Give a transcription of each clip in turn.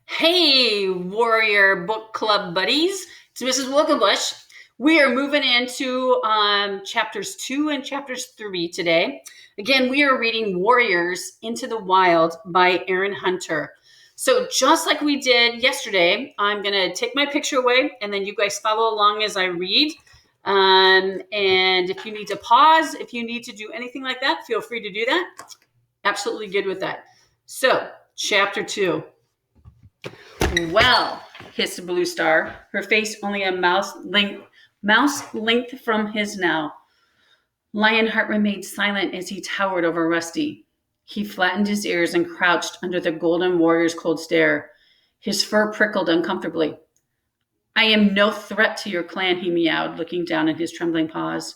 Hey, Warrior Book Club buddies. It's Mrs. Wilkenbush. We are moving into chapters 2 and chapters 3 today. Again, we are reading Warriors Into the Wild by Erin Hunter. So just like we did yesterday, I'm going to take my picture away and then you guys follow along as I read. And if you need to pause, if you need to do anything like that, feel free to do that. Absolutely good with that. So, chapter 2. Well, hissed Blue Star, her face only a mouse length from his now. Lionheart remained silent as he towered over Rusty. He flattened his ears and crouched under the golden warrior's cold stare. His fur prickled uncomfortably. I am no threat to your clan, he meowed, looking down at his trembling paws.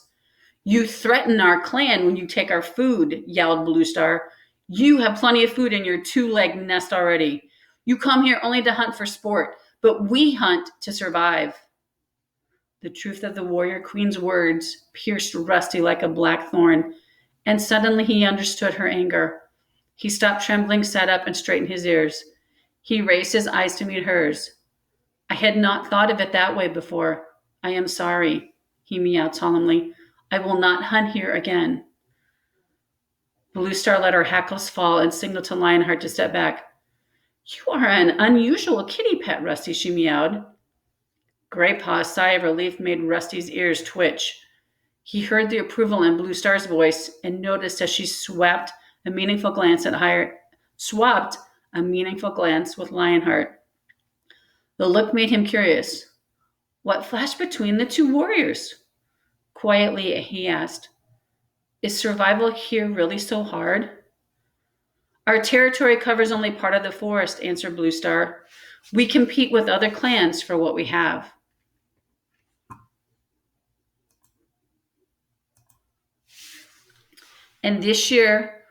You threaten our clan when you take our food, yelled Blue Star. You have plenty of food in your two-legged nest already. You come here only to hunt for sport, but we hunt to survive. The truth of the warrior queen's words pierced Rusty like a black thorn, and suddenly he understood her anger. He stopped trembling, sat up, and straightened his ears. He raised his eyes to meet hers. I had not thought of it that way before. I am sorry, he meowed solemnly. I will not hunt here again. Blue Star let her hackles fall and signaled to Lionheart to step back. You are an unusual kitty pet, Rusty, she meowed. Graypaw's sigh of relief made Rusty's ears twitch. He heard the approval in Blue Star's voice and noticed as she swapped a meaningful glance with Lionheart. The look made him curious. What flashed between the two warriors? Quietly, he asked, Is survival here really so hard? Our territory covers only part of the forest, answered Blue Star. We compete with other clans for what we have. And this year,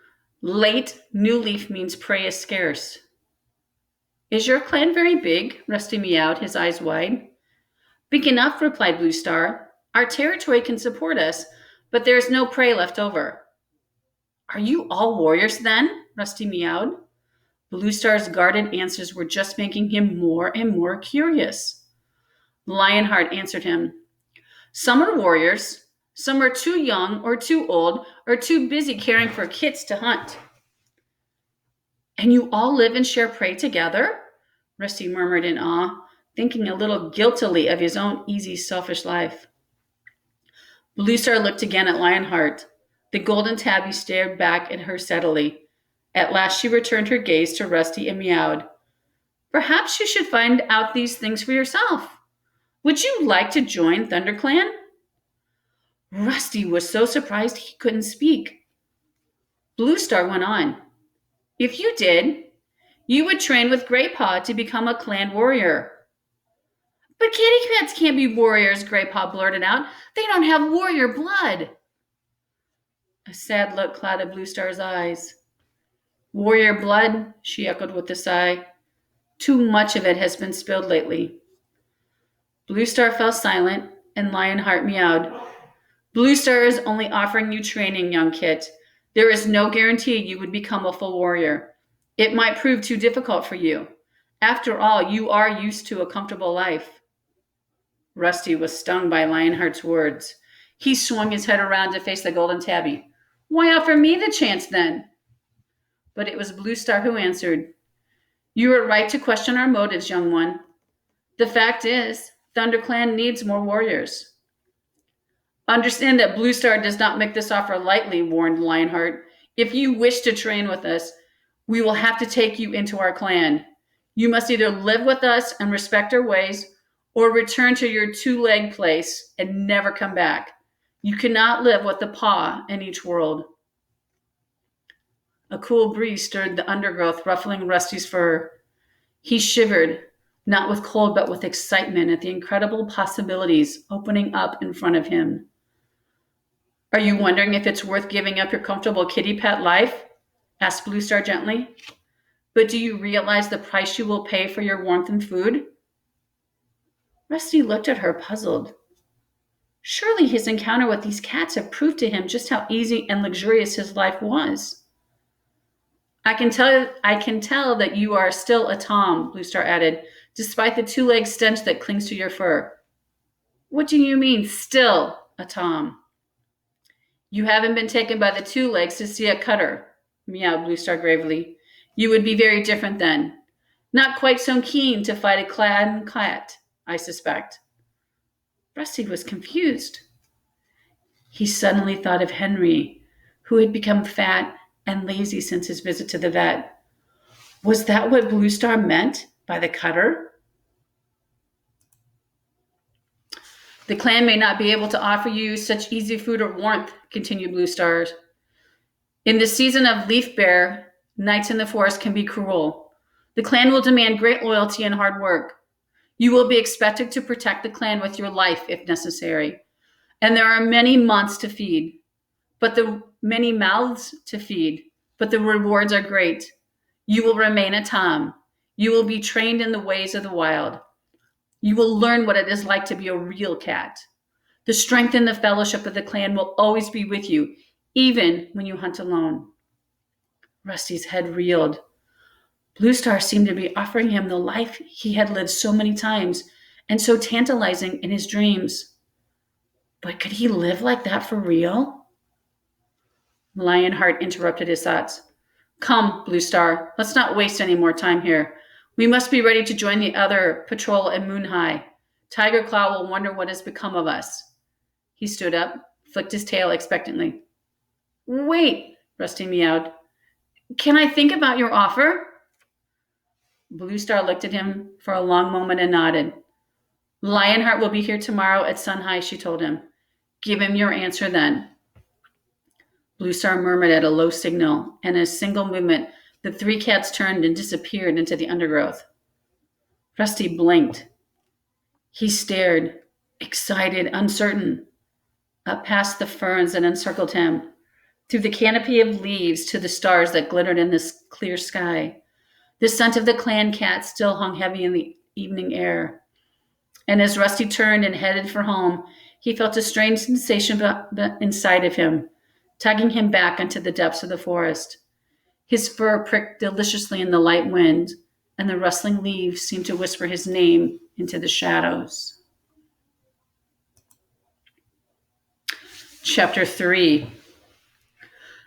late new leaf means prey is scarce. Is your clan very big? Rusty meowed, his eyes wide. Big enough, replied Blue Star. Our territory can support us, but there is no prey left over. Are you all warriors then? Rusty meowed. Blue Star's guarded answers were just making him more and more curious. Lionheart answered him. Some are warriors. Some are too young or too old or too busy caring for kits to hunt. And you all live and share prey together? Rusty murmured in awe, thinking a little guiltily of his own easy, selfish life. Blue Star looked again at Lionheart. The golden tabby stared back at her steadily. At last she returned her gaze to Rusty and meowed. Perhaps you should find out these things for yourself. Would you like to join ThunderClan? Rusty was so surprised he couldn't speak. Blue Star went on. If you did, you would train with Graypaw to become a clan warrior. But kitty cats can't be warriors, Graypaw blurted out. They don't have warrior blood. A sad look clouded Blue Star's eyes. Warrior blood, she echoed with a sigh. Too much of it has been spilled lately. Blue Star fell silent, and Lionheart meowed. Blue Star is only offering you training, young kit. There is no guarantee you would become a full warrior. It might prove too difficult for you. After all, you are used to a comfortable life. Rusty was stung by Lionheart's words. He swung his head around to face the golden tabby. Why offer me the chance then? But it was Blue Star who answered. You are right to question our motives, young one. The fact is, ThunderClan needs more warriors. Understand that Blue Star does not make this offer lightly, warned Lionheart. If you wish to train with us, we will have to take you into our clan. You must either live with us and respect our ways, or return to your two-legged place and never come back. You cannot live with the paw in each world. A cool breeze stirred the undergrowth, ruffling Rusty's fur. He shivered, not with cold but with excitement at the incredible possibilities opening up in front of him. Are you wondering if it's worth giving up your comfortable kitty pet life? Asked Blue Star gently. But do you realize the price you will pay for your warmth and food? Rusty looked at her, puzzled. Surely his encounter with these cats had proved to him just how easy and luxurious his life was. I can tell that you are still a Tom, Blue Star added, despite the two-legged stench that clings to your fur. What do you mean, still a Tom? You haven't been taken by the two legs to see a cutter, meowed Blue Star gravely. You would be very different then. Not quite so keen to fight a clad cat, I suspect. Rusty was confused. He suddenly thought of Henry, who had become fat and lazy since his visit to the vet. Was that what Blue Star meant by the cutter? The clan may not be able to offer you such easy food or warmth, continued Blue Star. In the season of leaf bare, nights in the forest can be cruel. The clan will demand great loyalty and hard work. You will be expected to protect the clan with your life if necessary. And there are many mouths to feed, but the rewards are great. You will remain a Tom. You will be trained in the ways of the wild. You will learn what it is like to be a real cat. The strength and the fellowship of the clan will always be with you, even when you hunt alone. Rusty's head reeled. Blue Star seemed to be offering him the life he had lived so many times and so tantalizing in his dreams. But could he live like that for real? Lionheart interrupted his thoughts. Come, Blue Star, let's not waste any more time here. We must be ready to join the other patrol at Moon High. Tiger Claw will wonder what has become of us. He stood up, flicked his tail expectantly. Wait, Rusty meowed. Can I think about your offer? Blue Star looked at him for a long moment and nodded. Lionheart will be here tomorrow at Sun-High, she told him. Give him your answer then. Blue Star murmured at a low signal, and in a single movement, the three cats turned and disappeared into the undergrowth. Rusty blinked. He stared, excited, uncertain, up past the ferns that encircled him, through the canopy of leaves to the stars that glittered in this clear sky. The scent of the clan cat still hung heavy in the evening air. And as Rusty turned and headed for home, he felt a strange sensation inside of him, tugging him back into the depths of the forest. His fur pricked deliciously in the light wind, and the rustling leaves seemed to whisper his name into the shadows. Chapter 3.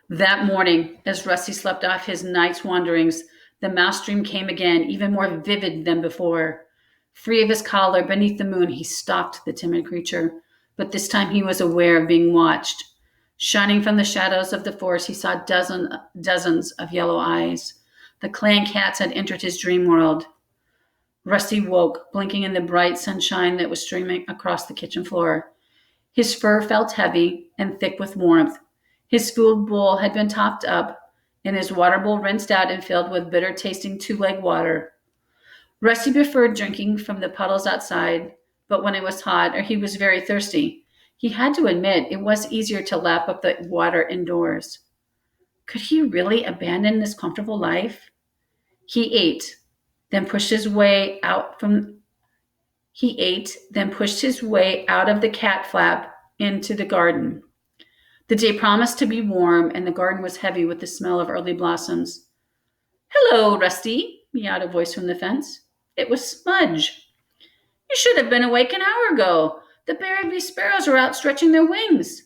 That morning, as Rusty slept off his night's wanderings, the mouse dream came again, even more vivid than before. Free of his collar, beneath the moon, he stalked the timid creature, but this time he was aware of being watched. Shining from the shadows of the forest, he saw dozens of yellow eyes. The clan cats had entered his dream world. Rusty woke, blinking in the bright sunshine that was streaming across the kitchen floor. His fur felt heavy and thick with warmth. His food bowl had been topped up, and his water bowl rinsed out and filled with bitter-tasting two-leg water. Rusty preferred drinking from the puddles outside, but when it was hot or he was very thirsty, he had to admit it was easier to lap up the water indoors. Could he really abandon this comfortable life? He ate, then pushed his way out of the cat flap into the garden. The day promised to be warm, and the garden was heavy with the smell of early blossoms. Hello, Rusty, meowed a voice from the fence. It was Smudge. You should have been awake an hour ago. The berry sparrows are out stretching their wings.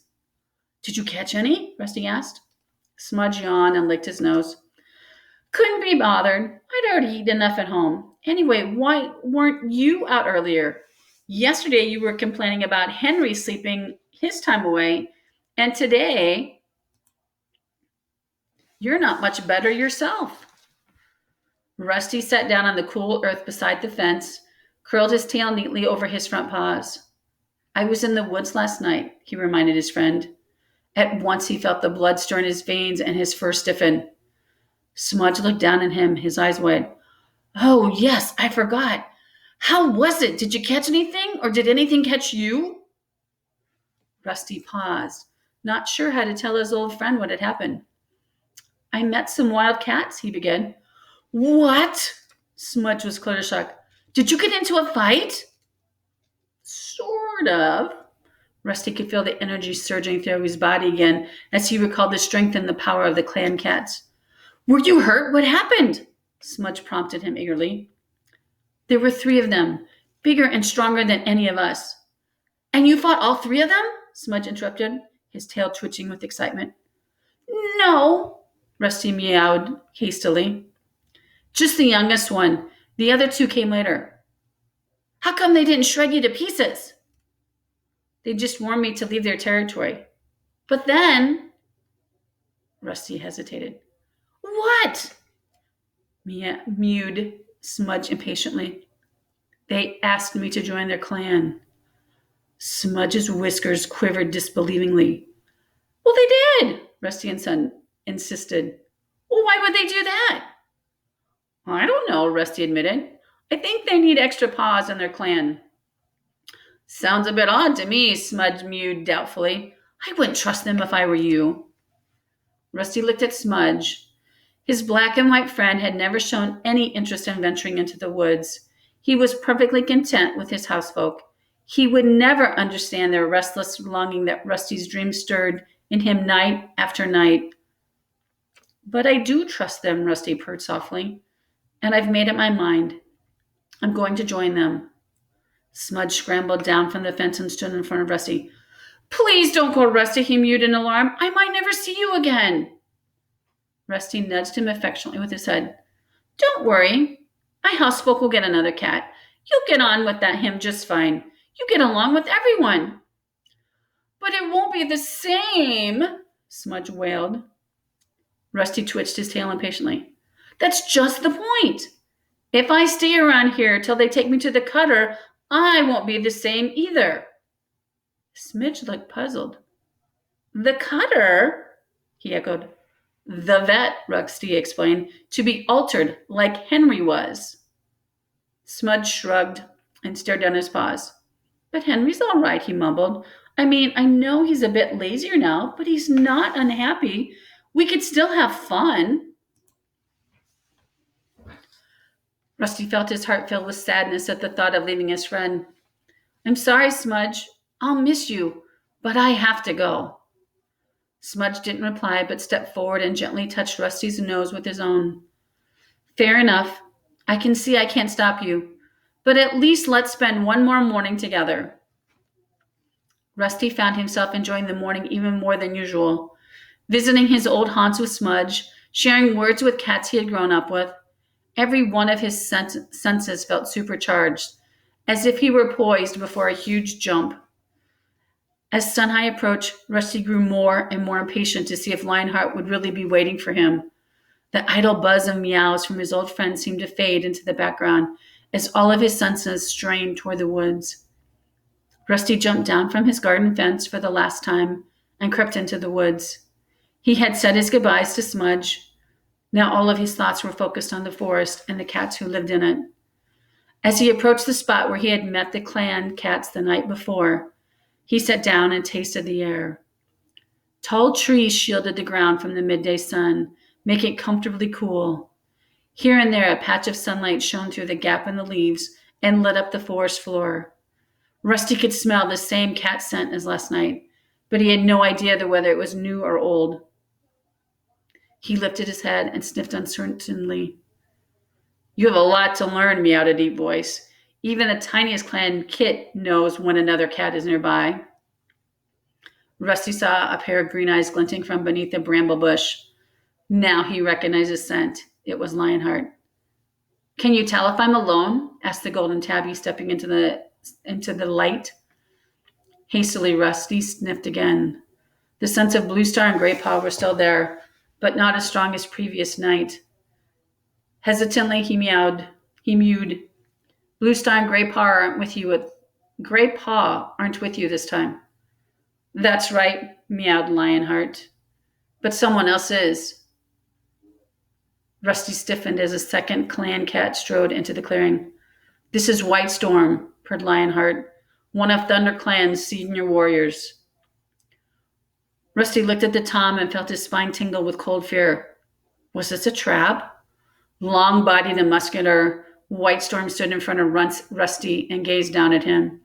Did you catch any? Rusty asked. Smudge yawned and licked his nose. Couldn't be bothered. I'd already eaten enough at home. Anyway, why weren't you out earlier? Yesterday you were complaining about Henry sleeping his time away, and today you're not much better yourself. Rusty sat down on the cool earth beside the fence, curled his tail neatly over his front paws. I was in the woods last night, he reminded his friend. At once he felt the blood stir in his veins and his fur stiffen. Smudge looked down at him, his eyes wide. Oh, yes, I forgot. How was it? Did you catch anything, or did anything catch you? Rusty paused, not sure how to tell his old friend what had happened. I met some wild cats, he began. What? Smudge was clear to shock. Did you get into a fight? Sort of. Rusty could feel the energy surging through his body again as he recalled the strength and the power of the clan cats. Were you hurt? What happened? Smudge prompted him eagerly. There were 3 of them, bigger and stronger than any of us. And you fought all 3 of them? Smudge interrupted, his tail twitching with excitement. No, Rusty meowed hastily. Just the youngest one. The other 2 came later. How come they didn't shred you to pieces? They just warned me to leave their territory. But then, Rusty hesitated. What? Mewed Smudge impatiently. They asked me to join their clan. Smudge's whiskers quivered disbelievingly. Well, they did, Rusty and Son insisted. Well, why would they do that? I don't know, Rusty admitted. I think they need extra paws in their clan. Sounds a bit odd to me, Smudge mewed doubtfully. I wouldn't trust them if I were you. Rusty looked at Smudge. His black and white friend had never shown any interest in venturing into the woods. He was perfectly content with his housefolk. He would never understand their restless longing that Rusty's dreams stirred in him night after night. But I do trust them, Rusty purred softly, and I've made up my mind. I'm going to join them. Smudge scrambled down from the fence and stood in front of Rusty. Please don't go, Rusty, he mewed in alarm. I might never see you again. Rusty nudged him affectionately with his head. Don't worry. My housefolk will get another cat. You'll get on with him just fine. You get along with everyone. But it won't be the same, Smudge wailed. Rusty twitched his tail impatiently. That's just the point. If I stay around here till they take me to the cutter, I won't be the same either. Smudge looked puzzled. The cutter? He echoed. The vet, Rusty explained, to be altered like Henry was. Smudge shrugged and stared down his paws. But Henry's all right, he mumbled. I mean, I know he's a bit lazier now, but he's not unhappy. We could still have fun. Rusty felt his heart filled with sadness at the thought of leaving his friend. I'm sorry, Smudge. I'll miss you, but I have to go. Smudge didn't reply, but stepped forward and gently touched Rusty's nose with his own. Fair enough. I can see I can't stop you, but at least let's spend one more morning together. Rusty found himself enjoying the morning even more than usual, visiting his old haunts with Smudge, sharing words with cats he had grown up with. Every one of his senses felt supercharged, as if he were poised before a huge jump. As Sunhigh approached, Rusty grew more and more impatient to see if Lionheart would really be waiting for him. The idle buzz of meows from his old friend seemed to fade into the background as all of his senses strained toward the woods. Rusty jumped down from his garden fence for the last time and crept into the woods. He had said his goodbyes to Smudge. Now all of his thoughts were focused on the forest and the cats who lived in it. As he approached the spot where he had met the clan cats the night before, he sat down and tasted the air. Tall trees shielded the ground from the midday sun, making it comfortably cool. Here and there, a patch of sunlight shone through the gap in the leaves and lit up the forest floor. Rusty could smell the same cat scent as last night, but he had no idea whether it was new or old. He lifted his head and sniffed uncertainly. You have a lot to learn, meowed a deep voice. Even the tiniest clan kit knows when another cat is nearby. Rusty saw a pair of green eyes glinting from beneath a bramble bush. Now he recognized his scent. It was Lionheart. Can you tell if I'm alone? Asked the golden tabby, stepping into the light. Hastily, Rusty sniffed again. The scents of Blue Star and Gray Paw were still there, but not as strong as previous night. Hesitantly, he mewed. Blue Star and Gray Paw aren't with you this time. That's right, meowed Lionheart. But someone else is. Rusty stiffened as a second clan cat strode into the clearing. This is White Storm, purred Lionheart, one of ThunderClan's senior warriors. Rusty looked at the Tom and felt his spine tingle with cold fear. Was this a trap? Long-bodied and muscular, White Storm stood in front of Rusty and gazed down at him.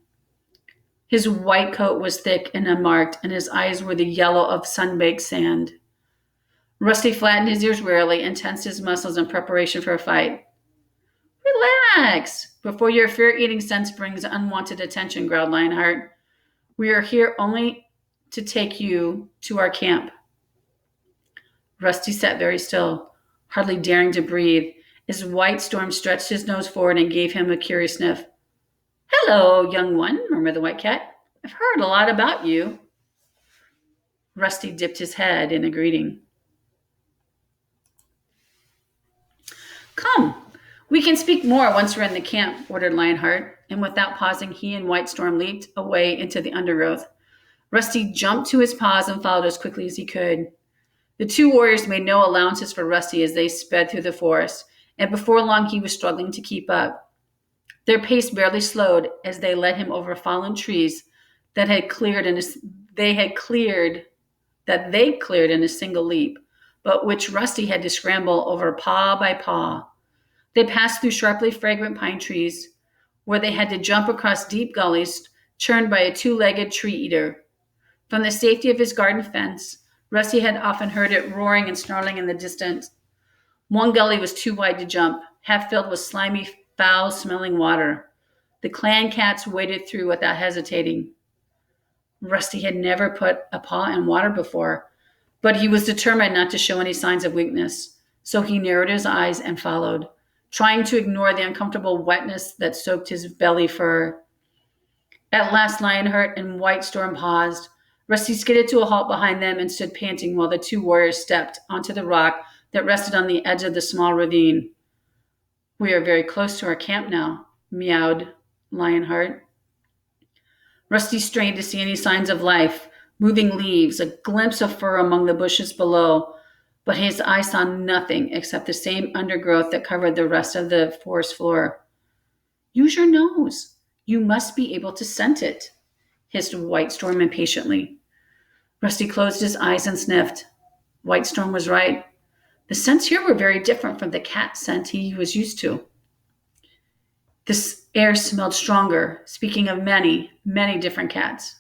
His white coat was thick and unmarked, and his eyes were the yellow of sun-baked sand. Rusty flattened his ears wearily and tensed his muscles in preparation for a fight. Relax, before your fear-eating sense brings unwanted attention, growled Lionheart. We are here only to take you to our camp. Rusty sat very still, hardly daring to breathe, as White Storm stretched his nose forward and gave him a curious sniff. Hello, young one, murmured the white cat. I've heard a lot about you. Rusty dipped his head in a greeting. Come, we can speak more once we're in the camp, ordered Lionheart, and without pausing, he and White Storm leaped away into the undergrowth. Rusty jumped to his paws and followed as quickly as he could. The two warriors made no allowances for Rusty as they sped through the forest, and before long he was struggling to keep up. Their pace barely slowed as they led him over fallen trees that they cleared in a single leap, but which Rusty had to scramble over paw by paw. They passed through sharply fragrant pine trees, where they had to jump across deep gullies churned by a two-legged tree eater. From the safety of his garden fence, Rusty had often heard it roaring and snarling in the distance. One gully was too wide to jump, half filled with slimy, foul-smelling water. The clan cats waded through without hesitating. Rusty had never put a paw in water before, but he was determined not to show any signs of weakness, so he narrowed his eyes and followed, trying to ignore the uncomfortable wetness that soaked his belly fur. At last, Lionheart and White Storm paused. Rusty skidded to a halt behind them and stood panting while the two warriors stepped onto the rock that rested on the edge of the small ravine. We are very close to our camp now, meowed Lionheart. Rusty strained to see any signs of life, moving leaves, a glimpse of fur among the bushes below, but his eyes saw nothing except the same undergrowth that covered the rest of the forest floor. Use your nose. You must be able to scent it, hissed White Storm impatiently. Rusty closed his eyes and sniffed. White Storm was right. The scents here were very different from the cat scent he was used to. This air smelled stronger, speaking of many, many different cats.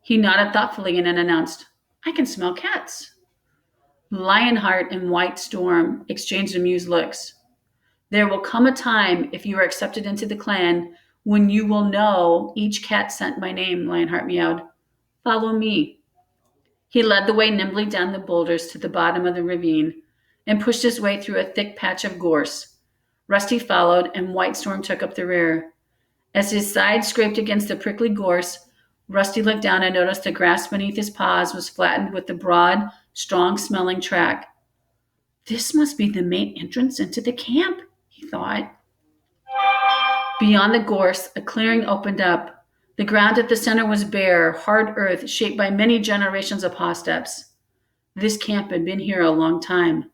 He nodded thoughtfully and then announced, I can smell cats. Lionheart and White Storm exchanged amused looks. There will come a time, if you are accepted into the clan, when you will know each cat scent by name, Lionheart meowed. Follow me. He led the way nimbly down the boulders to the bottom of the ravine and pushed his way through a thick patch of gorse. Rusty followed, and White Storm took up the rear. As his side scraped against the prickly gorse, Rusty looked down and noticed the grass beneath his paws was flattened with the broad, strong-smelling track. This must be the main entrance into the camp, he thought. Beyond the gorse, a clearing opened up. The ground at the center was bare, hard earth shaped by many generations of paw steps. This camp had been here a long time.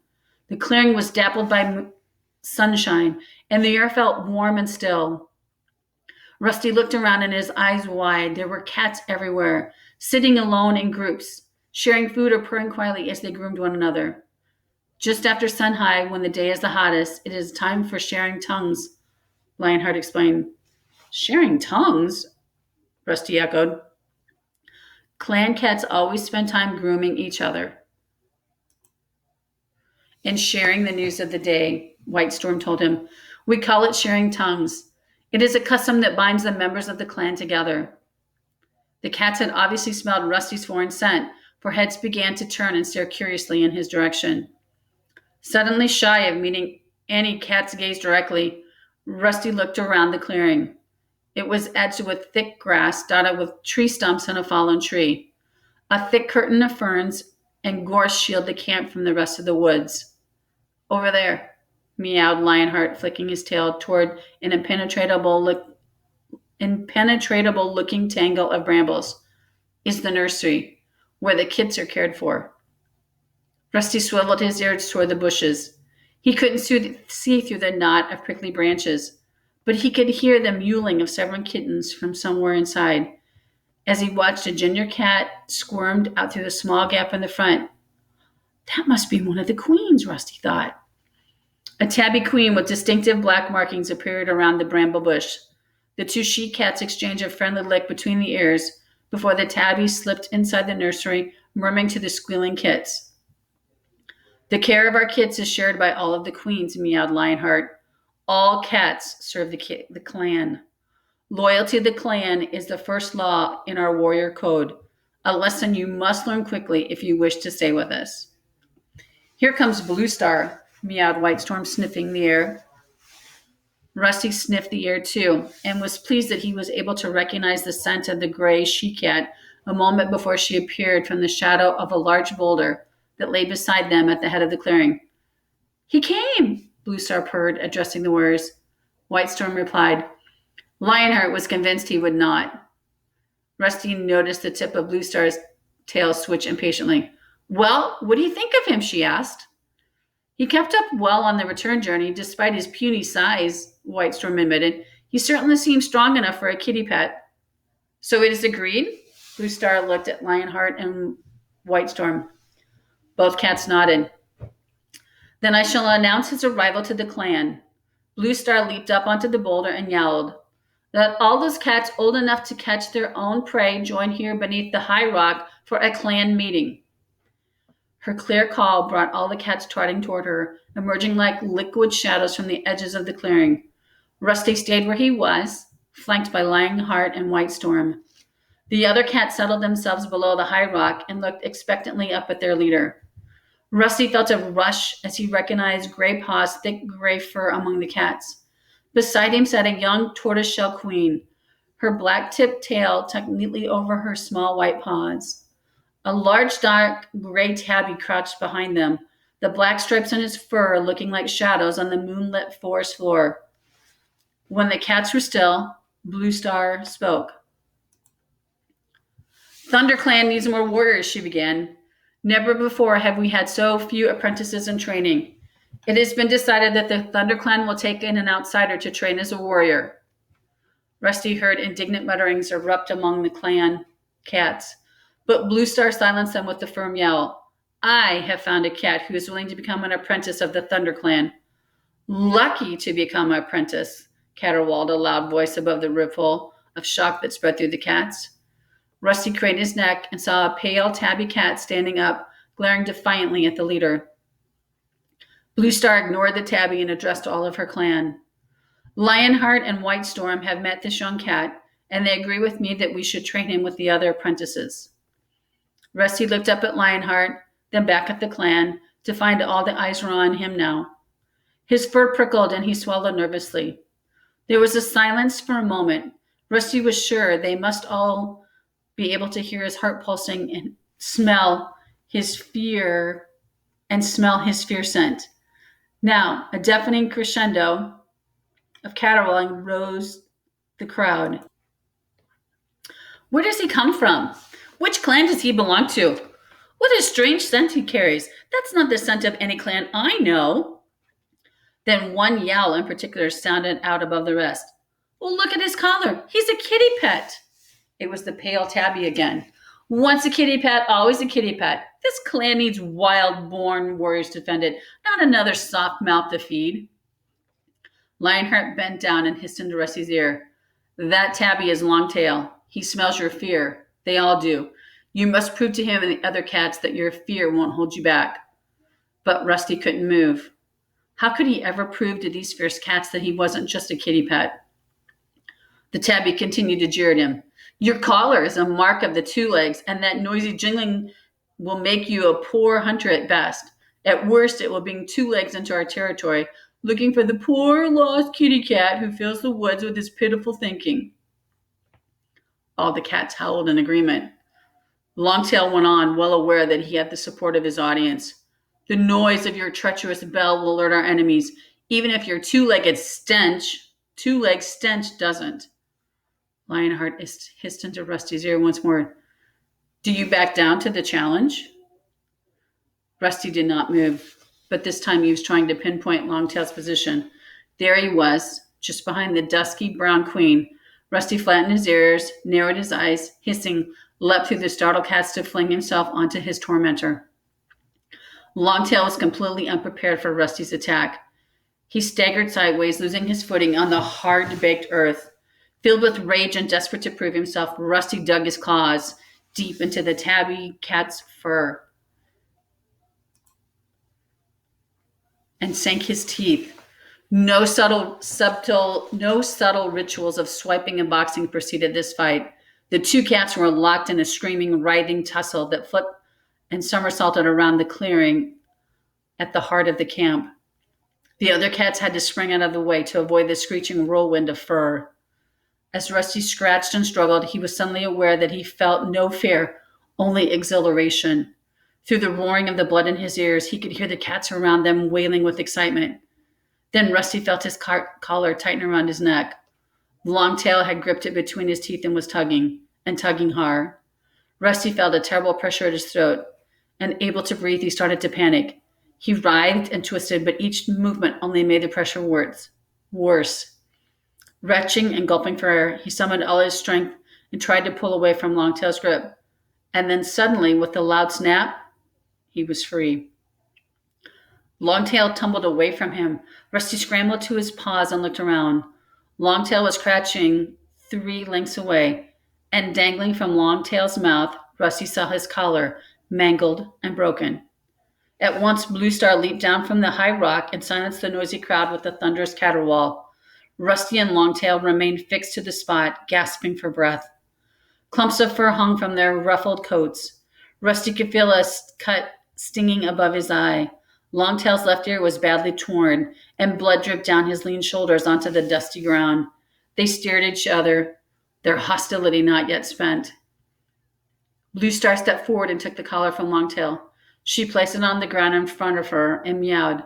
The clearing was dappled by sunshine, and the air felt warm and still. Rusty looked around and his eyes wide. There were cats everywhere, sitting alone in groups, sharing food or purring quietly as they groomed one another. Just after sun high, when the day is the hottest, it is time for sharing tongues, Lionheart explained. Sharing tongues? Rusty echoed. Clan cats always spend time grooming each other and sharing the news of the day, White Storm told him. We call it sharing tongues. It is a custom that binds the members of the clan together. The cats had obviously smelled Rusty's foreign scent, for heads began to turn and stare curiously in his direction. Suddenly shy of meeting any cat's gaze directly, Rusty looked around the clearing. It was edged with thick grass dotted with tree stumps and a fallen tree. A thick curtain of ferns and gorse shielded the camp from the rest of the woods. Over there, meowed Lionheart, flicking his tail toward an impenetrable-looking tangle of brambles, is the nursery, where the kits are cared for. Rusty swiveled his ears toward the bushes. He couldn't see through the knot of prickly branches, but he could hear the mewling of several kittens from somewhere inside as he watched a ginger cat squirmed out through the small gap in the front. That must be one of the queens, Rusty thought. A tabby queen with distinctive black markings appeared around the bramble bush. The two she-cats exchanged a friendly lick between the ears before the tabby slipped inside the nursery, murmuring to the squealing kits. The care of our kids is shared by all of the queens, meowed Lionheart. All cats serve the clan. Loyalty to the clan is the first law in our warrior code, a lesson you must learn quickly if you wish to stay with us. Here comes Blue Star, meowed White Storm, sniffing the air. Rusty sniffed the air too, and was pleased that he was able to recognize the scent of the gray she-cat a moment before she appeared from the shadow of a large boulder that lay beside them at the head of the clearing. He came, Blue Star purred, addressing the warriors. White Storm replied. Lionheart was convinced he would not. Rusty noticed the tip of Blue Star's tail switch impatiently. Well, what do you think of him? She asked. He kept up well on the return journey, despite his puny size, White Storm admitted. He certainly seemed strong enough for a kitty pet. So it is agreed? Blue Star looked at Lionheart and White Storm. Both cats nodded. Then I shall announce his arrival to the clan. Blue Star leaped up onto the boulder and yelled. Let all those cats old enough to catch their own prey join here beneath the high rock for a clan meeting. Her clear call brought all the cats trotting toward her, emerging like liquid shadows from the edges of the clearing. Rusty stayed where he was, flanked by Lionheart and White Storm. The other cats settled themselves below the high rock and looked expectantly up at their leader. Rusty felt a rush as he recognized Gray Paw's thick gray fur among the cats. Beside him sat a young tortoiseshell queen, her black-tipped tail tucked neatly over her small white paws. A large dark gray tabby crouched behind them, the black stripes on his fur looking like shadows on the moonlit forest floor. When the cats were still, Blue Star spoke. ThunderClan needs more warriors, she began. Never before have we had so few apprentices in training. It has been decided that the ThunderClan will take in an outsider to train as a warrior. Rusty heard indignant mutterings erupt among the clan cats, but Blue Star silenced them with the firm yell. I have found a cat who is willing to become an apprentice of the ThunderClan. Lucky to become an apprentice, caterwauled a loud voice above the ripple of shock that spread through the cats. Rusty craned his neck and saw a pale tabby cat standing up, glaring defiantly at the leader. Blue Star ignored the tabby and addressed all of her clan. Lionheart and White Storm have met this young cat, and they agree with me that we should train him with the other apprentices. Rusty looked up at Lionheart, then back at the clan, to find all the eyes were on him now. His fur prickled and he swallowed nervously. There was a silence for a moment. Rusty was sure they must all be able to hear his heart pulsing and smell his fear scent. Now, a deafening crescendo of caterwauling rose the crowd. Where does he come from? Which clan does he belong to? What a strange scent he carries. That's not the scent of any clan I know. Then one yell in particular sounded out above the rest. Well, look at his collar. He's a kitty pet. It was the pale tabby again. Once a kitty pet, always a kitty pet. This clan needs wild-born warriors to defend it, not another soft mouth to feed. Lionheart bent down and hissed into Rusty's ear. That tabby is Longtail. He smells your fear. They all do. You must prove to him and the other cats that your fear won't hold you back. But Rusty couldn't move. How could he ever prove to these fierce cats that he wasn't just a kitty pet? The tabby continued to jeer at him. Your collar is a mark of the 2 legs, and that noisy jingling will make you a poor hunter at best. At worst, it will bring 2 legs into our territory, looking for the poor lost kitty cat who fills the woods with his pitiful thinking. All the cats howled in agreement. Longtail went on, well aware that he had the support of his audience. The noise of your treacherous bell will alert our enemies, even if your 2-legged stench doesn't. Lionheart hissed into Rusty's ear once more. Do you back down to the challenge? Rusty did not move, but this time he was trying to pinpoint Longtail's position. There he was, just behind the dusky brown queen. Rusty flattened his ears, narrowed his eyes, hissing, leapt through the startled cats to fling himself onto his tormentor. Longtail was completely unprepared for Rusty's attack. He staggered sideways, losing his footing on the hard-baked earth. Filled with rage and desperate to prove himself, Rusty dug his claws deep into the tabby cat's fur. and sank his teeth. No subtle rituals of swiping and boxing preceded this fight. The two cats were locked in a screaming, writhing tussle that flipped and somersaulted around the clearing at the heart of the camp. The other cats had to spring out of the way to avoid the screeching whirlwind of fur. As Rusty scratched and struggled, he was suddenly aware that he felt no fear, only exhilaration. Through the roaring of the blood in his ears, he could hear the cats around them wailing with excitement. Then Rusty felt his collar tighten around his neck. Longtail had gripped it between his teeth and was tugging, and tugging hard. Rusty felt a terrible pressure at his throat. Unable to breathe, he started to panic. He writhed and twisted, but each movement only made the pressure worse. Retching and gulping for air, he summoned all his strength and tried to pull away from Longtail's grip. And then suddenly, with a loud snap, he was free. Longtail tumbled away from him. Rusty scrambled to his paws and looked around. Longtail was crouching 3 lengths away, and dangling from Longtail's mouth, Rusty saw his collar, mangled and broken. At once, Blue Star leaped down from the high rock and silenced the noisy crowd with a thunderous caterwaul. Rusty and Longtail remained fixed to the spot, gasping for breath. Clumps of fur hung from their ruffled coats. Rusty could feel a cut stinging above his eye. Longtail's left ear was badly torn, and blood dripped down his lean shoulders onto the dusty ground. They stared at each other, their hostility not yet spent. Blue Star stepped forward and took the collar from Longtail. She placed it on the ground in front of her and meowed.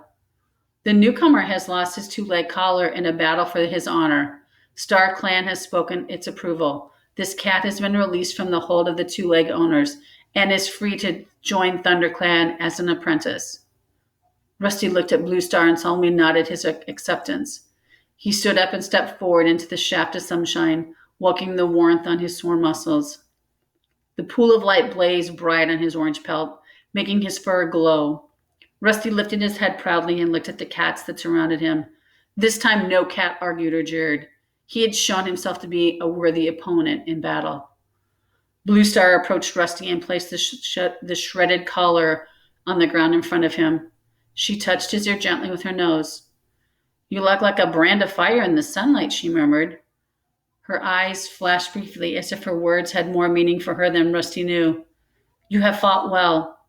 The newcomer has lost his 2-leg collar in a battle for his honor. Star Clan has spoken its approval. This cat has been released from the hold of the 2-leg owners and is free to join Thunder Clan as an apprentice. Rusty looked at Blue Star and solemnly nodded his acceptance. He stood up and stepped forward into the shaft of sunshine, welcoming the warmth on his sore muscles. The pool of light blazed bright on his orange pelt, making his fur glow. Rusty lifted his head proudly and looked at the cats that surrounded him. This time no cat argued or jeered. He had shown himself to be a worthy opponent in battle. Blue Star approached Rusty and placed the shredded collar on the ground in front of him. She touched his ear gently with her nose. "You look like a brand of fire in the sunlight," she murmured. Her eyes flashed briefly as if her words had more meaning for her than Rusty knew. "You have fought well."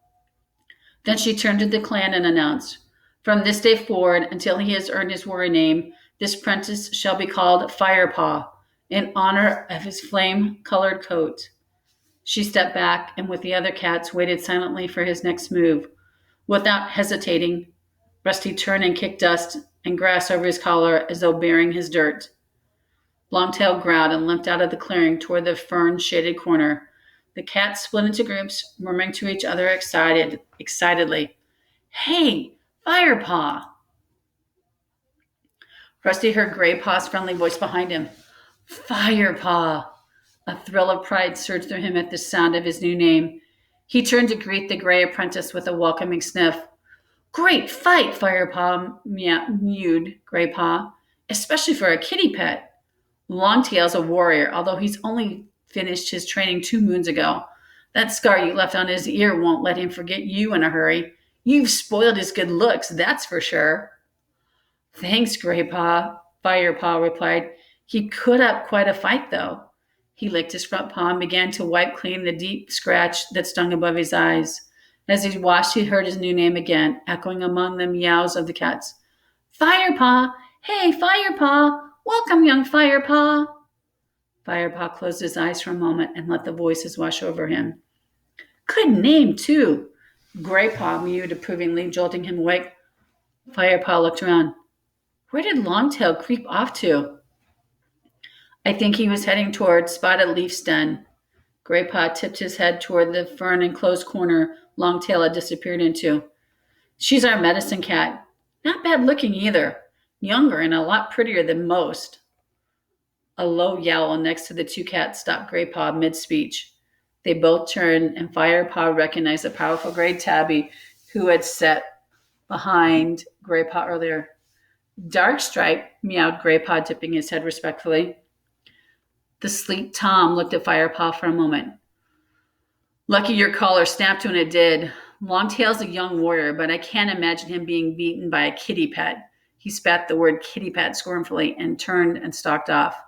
Then she turned to the clan and announced, "From this day forward, until he has earned his warrior name, this apprentice shall be called Firepaw, in honor of his flame-colored coat." She stepped back and with the other cats waited silently for his next move. Without hesitating, Rusty turned and kicked dust and grass over his collar as though bearing his dirt. Longtail growled and limped out of the clearing toward the fern-shaded corner. The cats split into groups, murmuring to each other excitedly, "Hey, Firepaw!" Rusty heard Gray Paw's friendly voice behind him. "Firepaw!" A thrill of pride surged through him at the sound of his new name. He turned to greet the gray apprentice with a welcoming sniff. "Great fight," Firepaw mewed Gray Paw, "especially for a kitty pet. Longtail's a warrior, although he's only finished his training 2 moons ago. That scar you left on his ear won't let him forget you in a hurry. You've spoiled his good looks, that's for sure." "Thanks, Gray Paw," Firepaw replied. "He put up quite a fight, though." He licked his front paw and began to wipe clean the deep scratch that stung above his eyes. As he washed, he heard his new name again, echoing among the meows of the cats. "Firepaw! Hey, Firepaw! Welcome, young Firepaw!" Firepaw closed his eyes for a moment and let the voices wash over him. "Good name, too," Graypaw mewed approvingly, jolting him awake. Firepaw looked around. "Where did Longtail creep off to?" "I think he was heading toward Spotted Leaf's den." Graypaw tipped his head toward the fern-enclosed corner Longtail had disappeared into. "She's our medicine cat. Not bad looking either. Younger and a lot prettier than most." A low yowl next to the 2 cats stopped Graypaw mid-speech. They both turned, and Firepaw recognized the powerful gray tabby who had sat behind Graypaw earlier. "Darkstripe," meowed Graypaw, tipping his head respectfully. The sleek Tom looked at Firepaw for a moment. "Lucky your collar snapped when it did." Longtail's a young warrior, but I can't imagine him being beaten by a kitty pet. He spat the word kitty pet scornfully and turned and stalked off.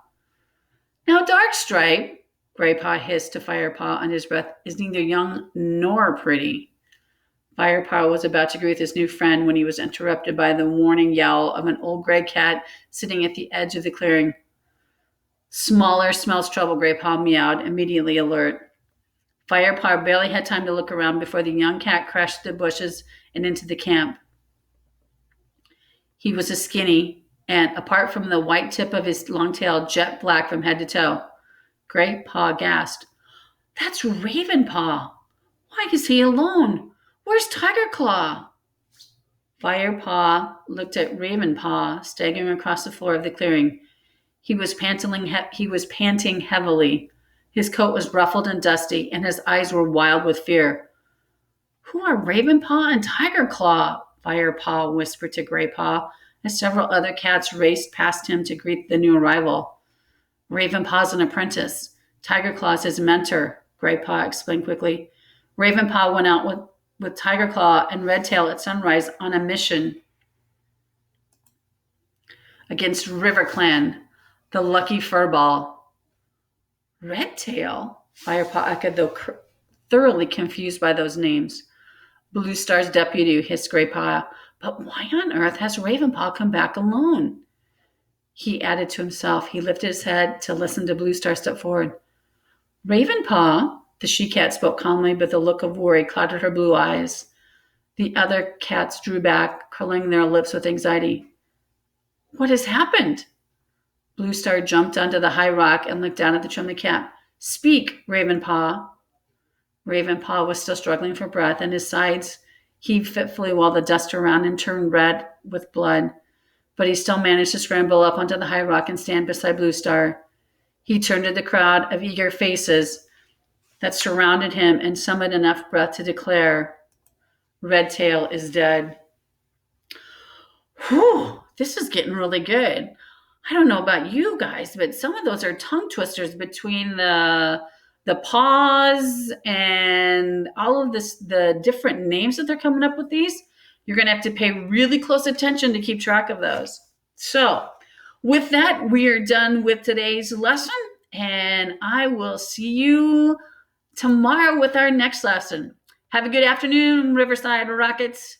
Now, Darkstripe, Graypaw hissed to Firepaw under his breath, is neither young nor pretty. Firepaw was about to agree with his new friend when he was interrupted by the warning yowl of an old gray cat sitting at the edge of the clearing. Smaller smells trouble, Graypaw meowed, immediately alert. Firepaw barely had time to look around before the young cat crashed the bushes and into the camp. He was a skinny, and apart from the white tip of his long tail, jet black from head to toe. Graypaw gasped. That's Ravenpaw. Why is he alone? Where's Tigerclaw? Firepaw looked at Ravenpaw, staggering across the floor of the clearing. He was panting heavily. His coat was ruffled and dusty, and his eyes were wild with fear. Who are Ravenpaw and Tigerclaw? Firepaw whispered to Graypaw, as several other cats raced past him to greet the new arrival. Ravenpaw's an apprentice. Tigerclaw's his mentor, Graypaw explained quickly. Ravenpaw went out with Tigerclaw and Redtail at sunrise on a mission against RiverClan, the Lucky Furball. Redtail? Firepaw echoed, though thoroughly confused by those names. Blue Star's deputy hissed Graypaw, but why on earth has Ravenpaw come back alone? He added to himself. He lifted his head to listen to Blue Star step forward. Ravenpaw, the she-cat spoke calmly, but the look of worry clouded her blue eyes. The other cats drew back, curling their lips with anxiety. What has happened? Blue Star jumped onto the high rock and looked down at the chummy cat. Speak, Ravenpaw. Ravenpaw was still struggling for breath, and his sides heaved fitfully while the dust around him turned red with blood. But he still managed to scramble up onto the high rock and stand beside Blue Star. He turned to the crowd of eager faces that surrounded him and summoned enough breath to declare, Redtail is dead. Whew, this is getting really good. I don't know about you guys, but some of those are tongue twisters between the paws and all of this, the different names that they're coming up with these. You're going to have to pay really close attention to keep track of those. So with that, we are done with today's lesson, and I will see you tomorrow with our next lesson. Have a good afternoon, Riverside Rockets.